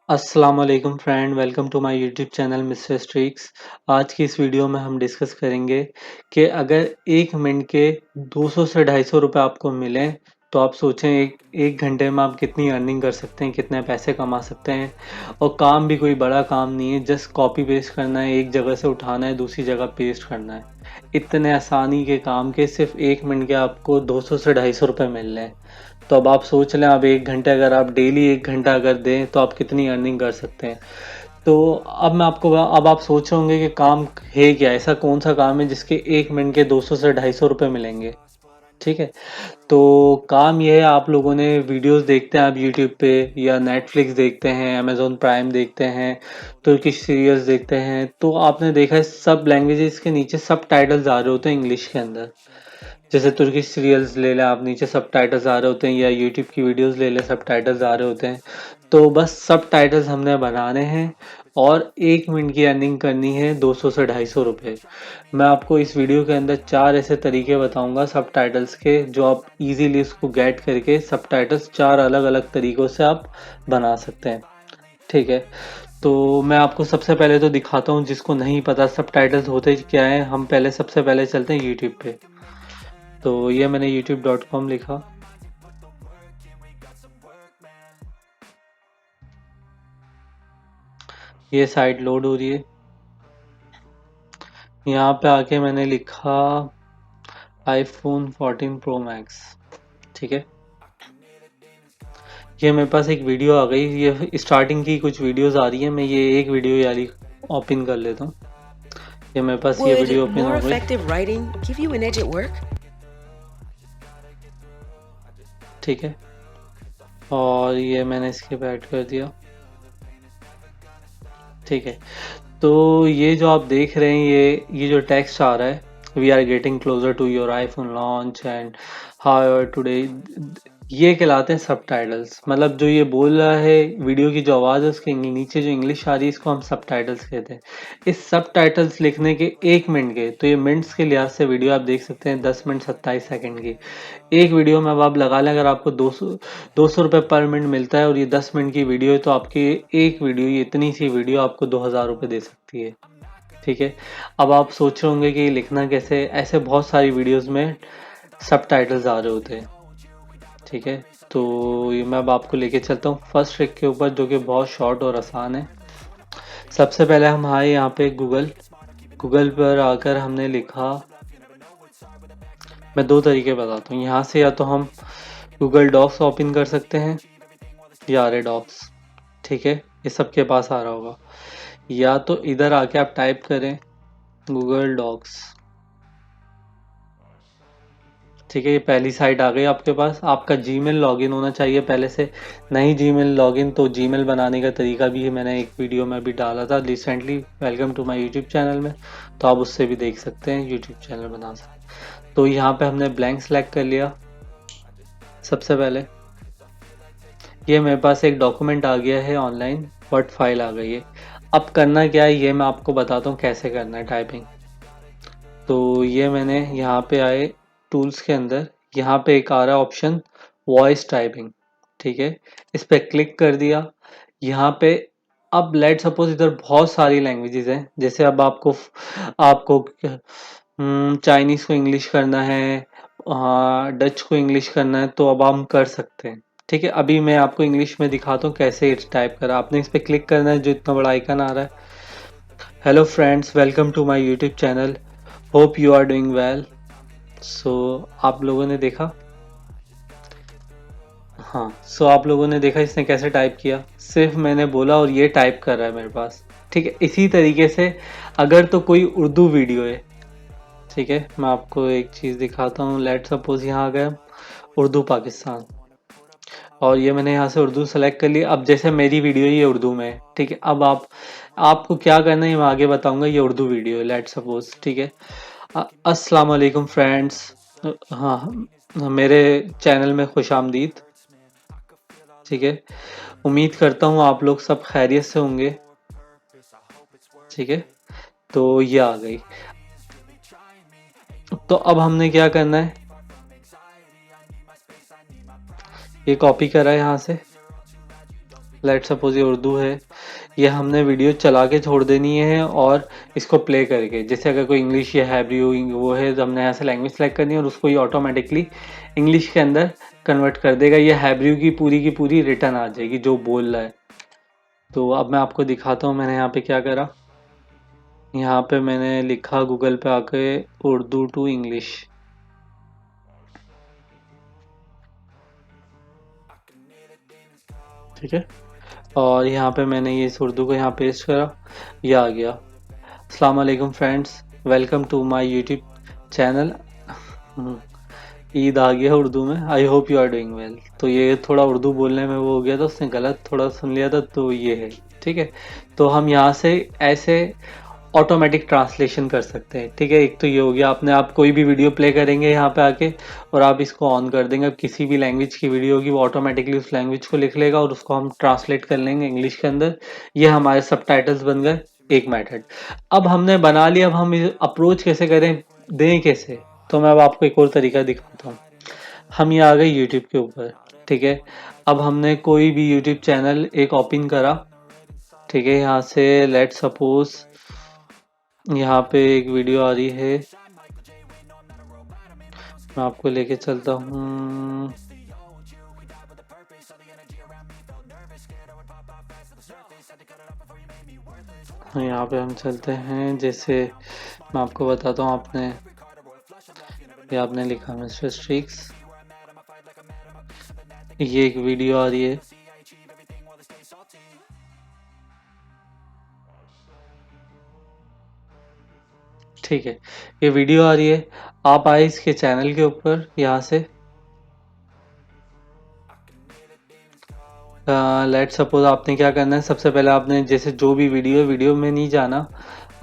अस्सलाम वालेकुम friend, welcome to my YouTube channel mister Streaks. आज की इस वीडियो में हम डिस्कस करेंगे कि अगर 1 मिनट के 200 से 250 रुपये आपको मिलें तो आप सोचें एक घंटे में आप कितनी अर्निंग कर सकते हैं, कितने पैसे कमा सकते हैं। और काम भी कोई बड़ा काम नहीं है, जस्ट कॉपी पेस्ट करना है, एक जगह से उठाना है दूसरी जगह पेस्ट करना है। इतने आसानी के काम के सिर्फ 1 मिनट के आपको 200 से 250 रुपये मिल रहे हैं। तो अब आप सोच लें, अब 1 घंटे अगर आप डेली 1 घंटा अगर दें तो आप कितनी अर्निंग कर सकते हैं। तो अब आप सोच रहे होंगे कि काम है क्या, ऐसा कौन सा काम है जिसके 1 मिनट के 200 से 250 रुपये मिलेंगे। ठीक है, तो काम ये है, आप लोगों ने वीडियोस देखते हैं आप यूट्यूब पे, या नेटफ्लिक्स देखते हैं, अमेजोन प्राइम देखते हैं, तुर्किश सीरियल्स देखते हैं, तो आपने देखा है सब लैंग्वेजेस के नीचे सब टाइटल्स आ रहे होते हैं इंग्लिश के अंदर। जैसे तुर्किश सीरियल्स ले लें आप, नीचे सब टाइटल्स आ रहे होते हैं, या यूट्यूब की वीडियोस ले लें सब टाइटल्स आ रहे होते हैं। तो बस सब टाइटल्स हमने बनाने हैं और 1 मिनट की अर्निंग करनी है 200 से 250 रुपये। मैं आपको इस वीडियो के अंदर 4 ऐसे तरीके बताऊंगा सब टाइटल्स के, जो आप इजीली इसको गेट करके सब टाइटल्स 4 अलग अलग तरीक़ों से आप बना सकते हैं। ठीक है, तो मैं आपको सबसे पहले तो दिखाता हूँ, जिसको नहीं पता सब टाइटल्स होते क्या हैं। हम पहले सबसे पहले चलते हैं यूट्यूब पे। तो ये मैंने youtube.com लिखा। ये साइट लोड हो रही है। यहाँ पे आके मैंने लिखा iPhone 14 Pro Max। ठीक है, ये मेरे पास एक वीडियो आ गई, ये स्टार्टिंग की कुछ वीडियोस आ रही है, मैं ये एक वीडियो यारी ओपन कर लेता हूँ। ये मेरे पास ये Would वीडियो ओपन more हो गई। effective writing give you an edge at work? ठीक है, और ये मैंने स्किप ऐड कर दिया। ठीक है, तो ये जो आप देख रहे हैं, ये जो टेक्स्ट आ रहा है, we are getting closer to your iPhone launch and how today, ये कहलाते हैं सब टाइटल्स। मतलब जो ये बोल रहा है, वीडियो की जो आवाज़ है उसके नीचे जो इंग्लिश आ रही है, इसको हम सब टाइटल्स कहते हैं। इस सब टाइटल्स लिखने के 1 मिनट के, तो ये मिनट्स के लिहाज से वीडियो आप देख सकते हैं 10 मिनट 27 सेकंड की। एक वीडियो में अब आप लगा लें, अगर आपको 200 रुपये पर मिनट मिलता है और ये 10 मिनट की वीडियो है, तो आपकी एक वीडियो, ये इतनी सी वीडियो आपको 2000 रुपये दे सकती है। ठीक है, अब आप सोच रहे होंगे कि लिखना कैसे, ऐसे बहुत सारी वीडियोस में सब टाइटल्स आ रहे होते हैं। ठीक है, तो ये मैं अब आपको लेके चलता हूँ फर्स्ट ट्रिक के ऊपर, जो कि बहुत शॉर्ट और आसान है। सबसे पहले हम आए यहाँ पे गूगल पर आकर हमने लिखा, मैं दो तरीके बताता हूँ यहाँ से, या तो हम गूगल डॉक्स ओपन कर सकते हैं या रे डॉक्स। ठीक है, ये सबके पास आ रहा होगा। या तो इधर आके आप टाइप करें गूगल डॉक्स। ठीक है, ये पहली साइट आ गई आपके पास। आपका जीमेल लॉगिन होना चाहिए पहले से। नहीं जीमेल लॉगिन, तो जीमेल बनाने का तरीका भी मैंने एक वीडियो में भी डाला था recently, welcome to my YouTube channel में, तो आप उससे भी देख सकते हैं, यूट्यूब चैनल बना सकते हैं। तो यहाँ पे हमने ब्लैंक सेलेक्ट कर लिया। सबसे पहले ये मेरे पास एक डॉक्यूमेंट आ गया है ऑनलाइन, वर्ड फाइल आ गई है। अब करना क्या है, ये मैं आपको बताता हूँ कैसे करना है टाइपिंग। तो ये मैंने यहाँ पे आए टूल्स के अंदर, यहाँ पे एक आ रहा है ऑप्शन वॉइस टाइपिंग। ठीक है, इस पे क्लिक कर दिया। यहाँ पे अब लेट सपोज इधर बहुत सारी लैंग्वेजेस हैं, जैसे अब आपको आपको चाइनीज़ को इंग्लिश करना है, डच को इंग्लिश करना है, तो अब हम कर सकते हैं। ठीक है, अभी मैं आपको इंग्लिश में दिखाता हूँ कैसे टाइप करा। आपने इस पे क्लिक करना है, जो इतना बड़ा आइकन आ रहा है, hello friends, welcome to my YouTube channel, hope you are doing well. So आप लोगों ने देखा, हाँ, सो आप लोगों ने देखा इसने कैसे टाइप किया। सिर्फ मैंने बोला और ये टाइप कर रहा है मेरे पास। ठीक है, इसी तरीके से अगर तो कोई उर्दू वीडियो है, ठीक है, मैं आपको एक चीज़ दिखाता हूँ। लेट सपोज यहाँ आ गया उर्दू पाकिस्तान, और ये मैंने यहाँ से उर्दू सेलेक्ट कर लिया। अब जैसे मेरी वीडियो ये उर्दू में है, ठीक है, अब आपको क्या करना है मैं आगे बताऊंगा। ये उर्दू वीडियो है लेट सपोज, ठीक है। अस्सलाम वालेकुम फ्रेंड्स, हाँ, मेरे चैनल में खुश आमदीद। ठीक है, उम्मीद करता हूँ आप लोग सब खैरियत से होंगे। ठीक है, तो ये आ गई। तो अब हमने क्या करना है, ये कॉपी करा है यहाँ से, लेट सपोज ये उर्दू है, ये हमने वीडियो चला के छोड़ देनी है और इसको प्ले करके, जैसे अगर कोई इंग्लिश या हैब्रू वो है तो हमने यहाँ से लैंग्वेज सेलेक्ट करनी है और उसको ये ऑटोमेटिकली इंग्लिश के अंदर कन्वर्ट कर देगा। ये हैब्रू की पूरी रिटर्न आ जाएगी जो बोल रहा है। तो अब मैं आपको दिखाता हूँ मैंने यहाँ पे क्या करा। यहाँ पे मैंने लिखा गूगल पे आके उर्दू टू इंग्लिश, ठीक है, और यहाँ पे मैंने ये इस उर्दू को यहाँ पेस्ट करा, ये आ गया। अस्सलाम वालेकुम friends, welcome to my YouTube channel. Eid आ गया उर्दू में, I hope you are doing well. तो ये थोड़ा उर्दू बोलने में वो हो गया था, उसने गलत थोड़ा सुन लिया था, तो ये है, ठीक है। तो हम यहाँ से ऐसे ऑटोमेटिक ट्रांसलेशन कर सकते हैं, ठीक है। एक तो ये हो गया, आपने आप कोई भी वीडियो प्ले करेंगे यहाँ पे आके और आप इसको ऑन कर देंगे, अब किसी भी लैंग्वेज की वीडियो होगी वो ऑटोमेटिकली उस लैंग्वेज को लिख लेगा और उसको हम ट्रांसलेट कर लेंगे इंग्लिश के अंदर। ये हमारे सबटाइटल्स बन गए, एक मेथड। अब हमने बना लिया, अब हम अप्रोच कैसे करें, दें कैसे, तो मैं अब आपको एक और तरीका दिखाता हूँ। हम ये आ गए यूट्यूब के ऊपर, ठीक है। अब हमने कोई भी यूट्यूब चैनल एक ओपन करा, ठीक है। यहाँ से लेट सपोज यहाँ पे एक वीडियो आ रही है, मैं आपको लेके चलता हूँ। यहाँ पे हम चलते हैं, जैसे मैं आपको बताता हूँ, आपने लिखा मिस्टर स्ट्रीक्स, ये एक वीडियो आ रही है, ठीक है। ये वीडियो आ रही है, आप आए इसके चैनल के ऊपर, यहाँ से लेट सपोज आपने क्या करना है, सबसे पहले आपने जैसे जो भी वीडियो में नहीं जाना,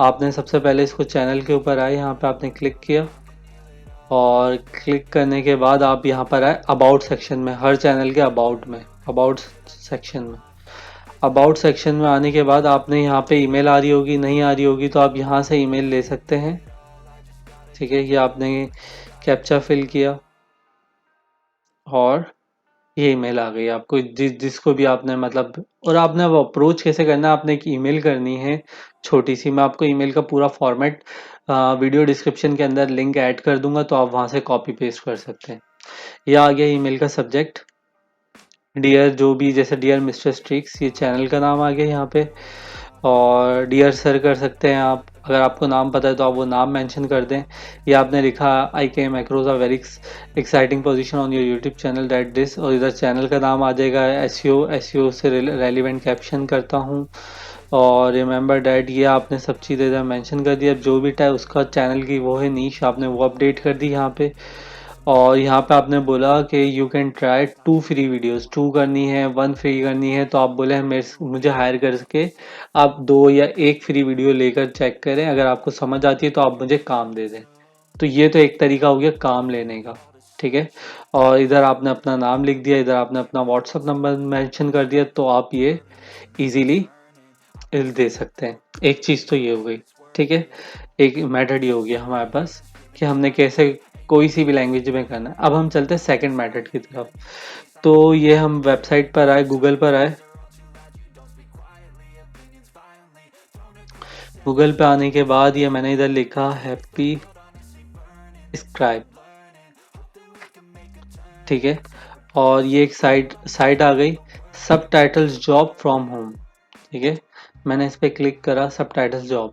आपने सबसे पहले इसको चैनल के ऊपर आए, यहाँ पे आपने क्लिक किया और क्लिक करने के बाद आप यहाँ पर आए अबाउट सेक्शन में, हर चैनल के अबाउट सेक्शन में आने के बाद आपने यहाँ पे ईमेल आ रही होगी, नहीं आ रही होगी तो आप यहाँ से ईमेल ले सकते हैं, ठीक है। ये आपने कैप्चा फिल किया और ये ईमेल आ गई आपको, जिसको भी आपने मतलब, और आपने अब अप्रोच कैसे करना है, आपने एक ईमेल करनी है छोटी सी, मैं आपको ईमेल का पूरा फॉर्मेट वीडियो डिस्क्रिप्शन के अंदर लिंक ऐड कर दूंगा, तो आप वहां से कॉपी पेस्ट कर सकते हैं। ये आ गया ईमेल का सब्जेक्ट, डियर जो भी, जैसे डियर मिस्टर स्ट्रिक्स, ये चैनल का नाम आ गया यहाँ पे, और डियर सर कर सकते हैं आप, अगर आपको नाम पता है तो आप वो नाम मेंशन कर दें। ये आपने लिखा I came across a very exciting position on your YouTube channel that this, और इधर चैनल का नाम आ जाएगा, एसईओ से रेलिवेंट कैप्शन करता हूँ, और रिमेंबर डैट, ये आपने सब चीज़ें इधर मेंशन कर दिया। जो भी टाइप उसका चैनल की वो है नीश, आपने वो अपडेट कर दी यहाँ पे। और यहाँ पे आपने बोला कि you can try 2 free videos, 2 करनी है 1 फ्री करनी है, तो आप बोले मुझे हायर करके आप 2 या 1 फ्री वीडियो लेकर चेक करें, अगर आपको समझ आती है तो आप मुझे काम दे दें। तो ये तो एक तरीका हो गया काम लेने का, ठीक है। और इधर आपने अपना नाम लिख दिया, इधर आपने अपना व्हाट्सअप नंबर मेंशन कर दिया, तो आप ये इजीली दे सकते हैं। एक चीज़ तो ये हो गई, ठीक है। एक मेथड ये हो गया हमारे पास कि हमने कैसे कोई सी भी लैंग्वेज में करना है। अब हम चलते हैं सेकंड मेथड की तरफ। तो ये हम वेबसाइट पर आए, गूगल पर आए, गूगल पे आने के बाद ये मैंने इधर लिखा हैप्पी स्क्राइब, ठीक है। और ये एक साइट आ गई, सब टाइटल्स जॉब फ्रॉम होम, ठीक है। मैंने इस पर क्लिक करा, सब टाइटल्स जॉब,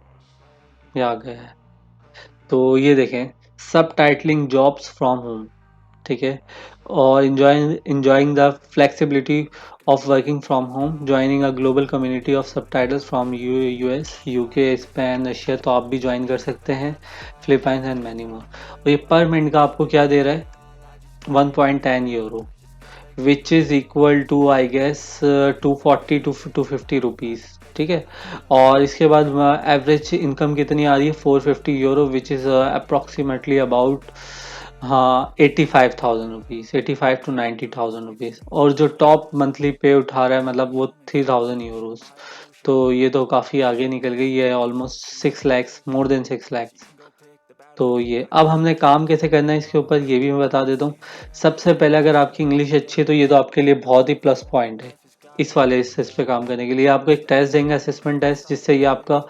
ये आ गया है। तो ये देखें, सब टाइटलिंग जॉब्स फ्रॉम होम, ठीक है। और enjoying the flexibility of working from home, joining a global community of subtitles from US, UK, Spain, Russia, तो आप भी ज्वाइन कर सकते हैं, फिलीपाइंस एंड मैनी मोर। और ये पर मिनट का आपको क्या दे रहा है, 1.10 euro, which is equal to I guess 240 to 250 rupees, ठीक है। और इसके बाद एवरेज इनकम कितनी आ रही है, 450 euro, which is approximately about, हाँ, 85,000 रुपीज़, 85 to 90,000 रुपीज़। और जो टॉप मंथली पे उठा रहा है मतलब वो 3,000 यूरोज, तो ये तो काफ़ी आगे निकल गई है, almost 6 lakhs, more than 6 lakhs. तो ये अब हमने काम कैसे करना है इसके ऊपर ये भी मैं बता देता हूँ। सबसे पहले अगर आपकी इंग्लिश अच्छी है तो ये तो आपके लिए बहुत ही प्लस पॉइंट है, इस वाले इस पे काम करने के लिए आपको एक टेस्ट देंगे, असेसमेंट टेस्ट, जिससे ये आपका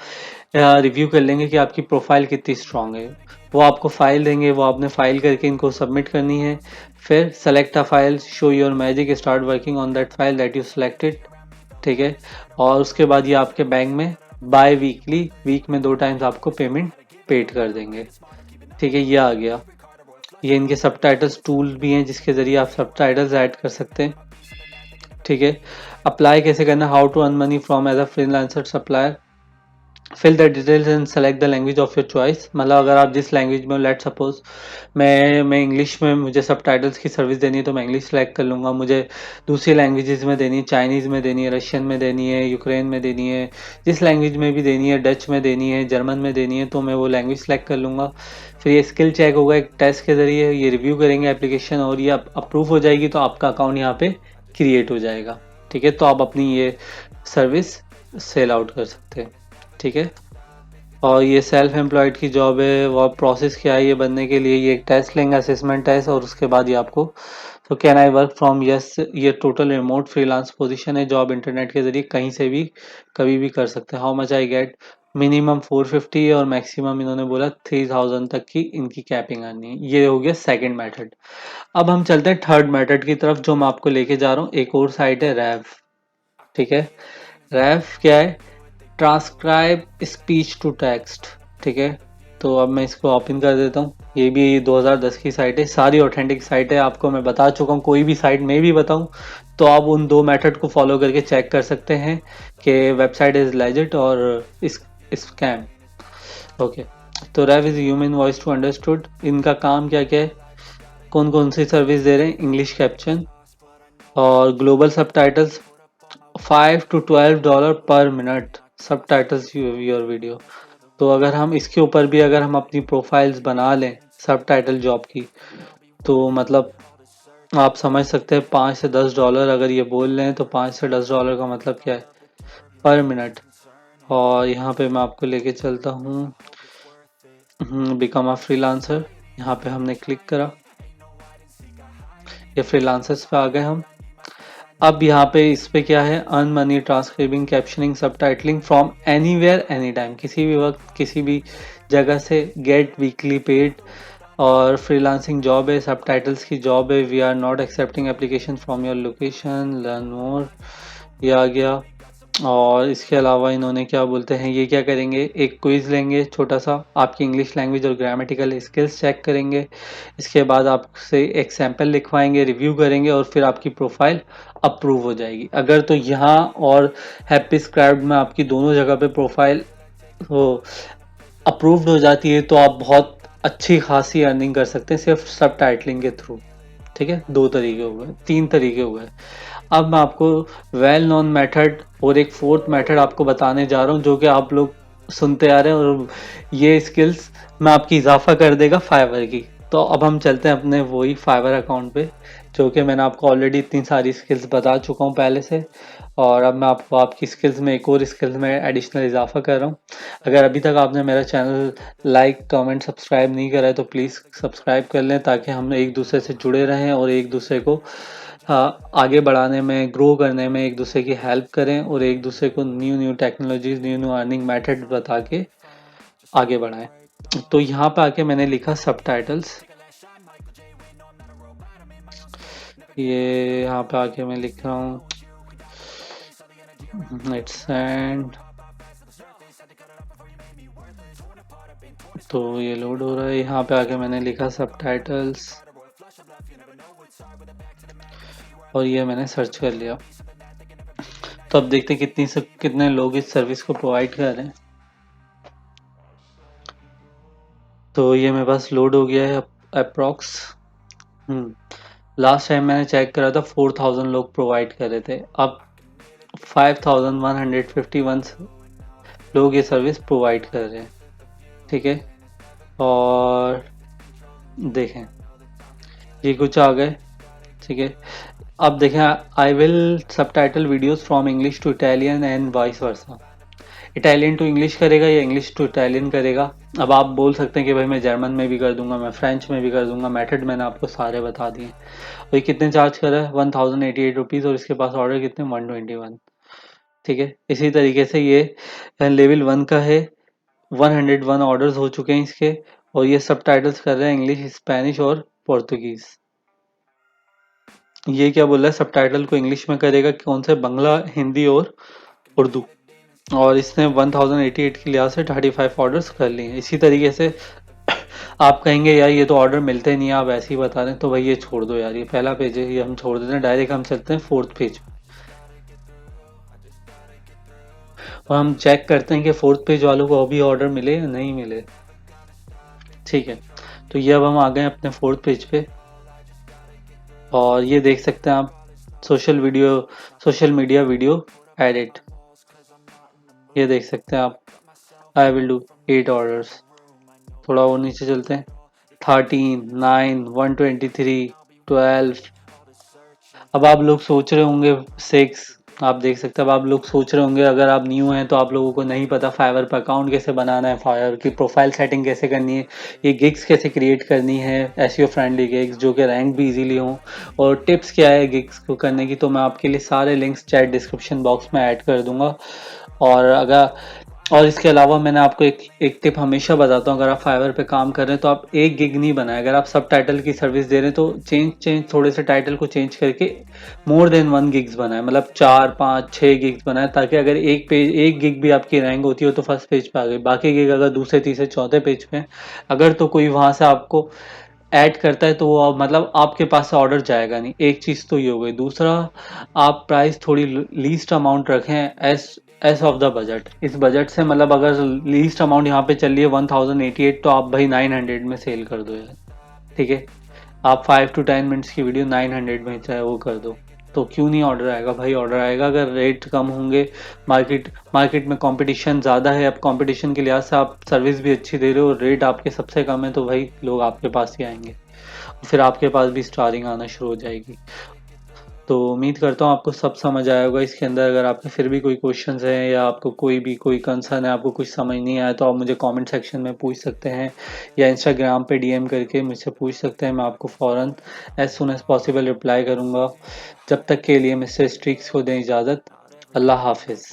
रिव्यू कर लेंगे कि आपकी प्रोफाइल कितनी स्ट्रांग है। वो आपको फाइल देंगे, वो आपने फाइल करके इनको सबमिट करनी है। फिर select a file, show your magic, start working on that file that you selected. ठीक है, और उसके बाद ये आपके बैंक में बाय वीकली, वीक में 2 टाइम्स आपको पेमेंट पेड कर देंगे। ठीक है, ये आ गया। ये इनके सबटाइटल्स टूल भी हैं जिसके ज़रिए आप सबटाइटल्स ऐड कर सकते हैं। ठीक है, अप्लाई कैसे करना, how to earn money from as a freelancer supplier, fill the details and select the language of your choice. मतलब अगर आप जिस लैंग्वेज में, लेट सपोज मैं इंग्लिश में, मुझे सबटाइटल्स की सर्विस देनी है तो मैं इंग्लिश सेलेक्ट कर लूँगा। मुझे दूसरी लैंग्वेजेस में देनी है, चाइनीज़ में देनी है, रशियन में देनी है, यूक्रेन में देनी है, जिस लैंग्वेज में भी देनी है, डच में देनी है, जर्मन में देनी है, तो मैं वो लैंग्वेज सेलेक्ट कर लूँगा। फिर ये स्किल चेक होगा एक टेस्ट के ज़रिए, ये रिव्यू करेंगे एप्लीकेशन, और ये अप्रूव हो जाएगी तो आपका अकाउंट यहाँ पे क्रिएट हो जाएगा। ठीक है, तो आप अपनी ये सर्विस सेल आउट कर सकते हैं। ठीक है, और ये सेल्फ एम्प्लॉयड की जॉब है। वो प्रोसेस क्या है ये बनने के लिए, ये एक टेस्ट लेंगे, असेसमेंट टेस्ट, और उसके बाद ये आपको, तो can I work from, yes, ये टोटल रिमोट फ्रीलांस पोजीशन है, जॉब इंटरनेट के जरिए कहीं से भी कभी भी कर सकते हैं। How much I get, minimum 450 है और मैक्सिमम इन्होंने बोला 3000 तक की इनकी कैपिंग आनी है। ये हो गया सेकंड मेथड। अब हम चलते हैं थर्ड मेथड की तरफ, जो मैं आपको लेके जा रहा हूँ। एक और साइट है रैव। ठीक है, रैव क्या है, ट्रांसक्राइब स्पीच टू टेक्स्ट। ठीक है, तो अब मैं इसको ओपन कर देता हूँ। ये भी 2010 की साइट है, सारी ऑथेंटिक साइट है, आपको मैं बता चुका हूँ। कोई भी साइट मैं भी बताऊँ तो आप उन 2 मेथड को फॉलो करके चेक कर सकते हैं कि वेबसाइट इज लेजिट और स्कैम। ओके, तो Rev is human voice to understood. इनका काम क्या क्या है, कौन कौन सी सर्विस दे रहे हैं, इंग्लिश कैप्शन और ग्लोबल सबटाइटल्स, $5 to $12 पर मिनट सबटाइटल्स योर वीडियो। तो अगर हम इसके ऊपर भी अगर हम अपनी प्रोफाइल्स बना लें सबटाइटल जॉब की, तो मतलब आप समझ सकते हैं $5 से $10 अगर ये बोल रहे हैं, तो $5 से $10 का मतलब क्या है, पर मिनट। और यहाँ पे मैं आपको लेके चलता हूँ, बिकम अ फ्रीलांसर, यहाँ पे हमने क्लिक करा, ये फ्रीलांसर्स पे आ गए हम। अब यहाँ पे इस पे क्या है, earn money transcribing captioning subtitling from anywhere any time, किसी भी वक्त किसी भी जगह से, गेट वीकली पेड, और फ्रीलांसिंग जॉब है, सबटाइटल्स की जॉब है। We are not accepting application from your location, learn more, ये आ गया। और इसके अलावा इन्होंने क्या बोलते हैं, ये क्या करेंगे, एक क्विज लेंगे छोटा सा, आपकी इंग्लिश लैंग्वेज और ग्रामेटिकल स्किल्स चेक करेंगे। इसके बाद आपसे एक सैंपल लिखवाएंगे, रिव्यू करेंगे, और फिर आपकी प्रोफाइल अप्रूव हो जाएगी। अगर तो यहाँ और हैप्पी स्क्राइब में आपकी दोनों जगह पे प्रोफाइल वो अप्रूव्ड हो जाती है, तो आप बहुत अच्छी खासी अर्निंग कर सकते हैं सिर्फ सब टाइटलिंग के थ्रू। ठीक है, 2 तरीके हो गए, 3 तरीके हो गए। अब मैं आपको वेल नोन मेथड और एक फोर्थ मेथड आपको बताने जा रहा हूँ, जो कि आप लोग सुनते आ रहे हैं, और ये स्किल्स में आपकी इजाफा कर देगा फाइवर की। तो अब हम चलते हैं अपने वही फाइवर अकाउंट पे, जो कि मैंने आपको ऑलरेडी इतनी सारी स्किल्स बता चुका हूँ पहले से, और अब मैं आपको आपकी स्किल्स में एक और स्किल्स में एडिशनल इजाफा कर रहा हूँ। अगर अभी तक आपने मेरा चैनल लाइक कमेंट सब्सक्राइब नहीं करा है तो प्लीज़ सब्सक्राइब कर लें, ताकि हम एक दूसरे से जुड़े रहें और एक दूसरे को आगे बढ़ाने में, ग्रो करने में एक दूसरे की हेल्प करें, और एक दूसरे को new new technologies, new new earning method बता के आगे बढ़ाएं। तो यहाँ पे आके मैंने लिखा सबटाइटल्स, ये यहाँ पे आके मैं लिख रहा हूँ लेट्स एंड, तो ये लोड हो रहा है। यहाँ पे आके मैंने लिखा सबटाइटल्स, और ये मैंने सर्च कर लिया। तो अब देखते हैं कितने लोग इस सर्विस को प्रोवाइड कर रहे हैं। तो ये मेरे पास लोड हो गया है अप्रॉक्स। लास्ट टाइम मैंने चेक करा था 4000 लोग प्रोवाइड कर रहे थे, अब 5151 लोग ये सर्विस प्रोवाइड कर रहे हैं। ठीक है, और देखें ये कुछ आ गए। ठीक है, अब देखें, I will subtitle videos from English to Italian and vice versa. Italian to English करेगा या इंग्लिश टू इटालियन करेगा, अब आप बोल सकते हैं कि भाई मैं जर्मन में भी कर दूंगा, मैं फ्रेंच में भी कर दूंगा, मेथड मैंने आपको सारे बता दिए। भाई कितने चार्ज कर रहा है, 1088 रुपीज़, और इसके पास ऑर्डर कितने, 121। ठीक है, इसी तरीके से ये लेवल 1 का है, 101 ऑर्डर्स हो चुके हैं इसके, और ये सब टाइटल्स कर रहे हैं इंग्लिश, स्पेनिश और पोर्तुगीज। ये क्या बोल रहा है, सब टाइटल को इंग्लिश में करेगा, कौन से, बांग्ला, हिंदी और उर्दू। और इसने 1088 के लिहाज से 35 ऑर्डर्स कर लिए। इसी तरीके से आप कहेंगे यार ये तो ऑर्डर मिलते नहीं है, आप ऐसे ही बता रहे हैं, तो भाई ये छोड़ दो यार, ये पहला पेज है, ये हम छोड़ देते हैं, डायरेक्ट हम चलते हैं फोर्थ पेज। और हम चेक करते हैं कि फोर्थ पेज वालों को अभी ऑर्डर मिले या नहीं मिले। ठीक है, तो ये अब हम आ गए अपने फोर्थ पेज पे, और ये देख सकते हैं आप, सोशल मीडिया वीडियो एडिट, ये देख सकते हैं आप, आई विल डू 8 ऑर्डर्स। थोड़ा और नीचे चलते हैं, 13, 9, 123, 12। अब आप लोग सोच रहे होंगे 6, आप देख सकते हैं, अब आप लोग सोच रहे होंगे, अगर आप न्यू हैं तो आप लोगों को नहीं पता फाइवर पर अकाउंट कैसे बनाना है, फाइवर की प्रोफाइल सेटिंग कैसे करनी है, ये गिग्स कैसे क्रिएट करनी है, एसईओ फ्रेंडली गिग्स जो कि रैंक भी इजीली हों, और टिप्स क्या है गिग्स को करने की, तो मैं आपके लिए सारे लिंक्स चैट डिस्क्रिप्शन बॉक्स में ऐड कर दूंगा। और अगर, और इसके अलावा मैंने आपको एक टिप हमेशा बताता हूँ, अगर आप फाइवर पे काम कर रहे हैं तो आप एक गिग नहीं बनाए, अगर आप सब टाइटल की सर्विस दे रहे हैं तो चेंज थोड़े से टाइटल को चेंज करके मोर देन 1 गिग्स बनाए, मतलब 4, 5, 6 गिग्स बनाए, ताकि अगर एक गिग भी आपकी रैंक होती हो तो फर्स्ट पेज पे आ गई, बाकी गिग अगर दूसरे, तीसरे, चौथे पेज पे अगर तो कोई वहां से आपको ऐड करता है तो वो मतलब आपके पास से ऑर्डर जाएगा नहीं। एक चीज तो ये हो गई। दूसरा, आप प्राइस थोड़ी लीस्ट अमाउंट रखें, एस ऑफ द बजट। इस बजट से मतलब अगर लीस्ट अमाउंट यहाँ पे चल रही है 1088, तो आप भाई 900 में सेल कर दो यार। ठीक है, आप 5 to 10 मिनट्स की वीडियो 900 में चाहे वो कर दो, तो क्यों नहीं ऑर्डर आएगा भाई, ऑर्डर आएगा अगर रेट कम होंगे। मार्केट में कंपटीशन ज़्यादा है, अब कंपटीशन के लिहाज से आप सर्विस भी अच्छी दे रहे हो, रेट आपके सबसे कम है, तो भाई लोग आपके पास ही आएंगे, फिर आपके पास भी स्टारिंग आना शुरू हो जाएगी। तो उम्मीद करता हूँ आपको सब समझ आया होगा इसके अंदर। अगर आपके फिर भी कोई क्वेश्चंस हैं या आपको कोई कंसर्न है, आपको कुछ समझ नहीं आया, तो आप मुझे कमेंट सेक्शन में पूछ सकते हैं, या इंस्टाग्राम पे डीएम करके मुझसे पूछ सकते हैं, मैं आपको फ़ौरन as soon as possible reply करूँगा। जब तक के लिए मिस्टर स्ट्रिक्स को दें इजाज़त। अल्लाह हाफिज़।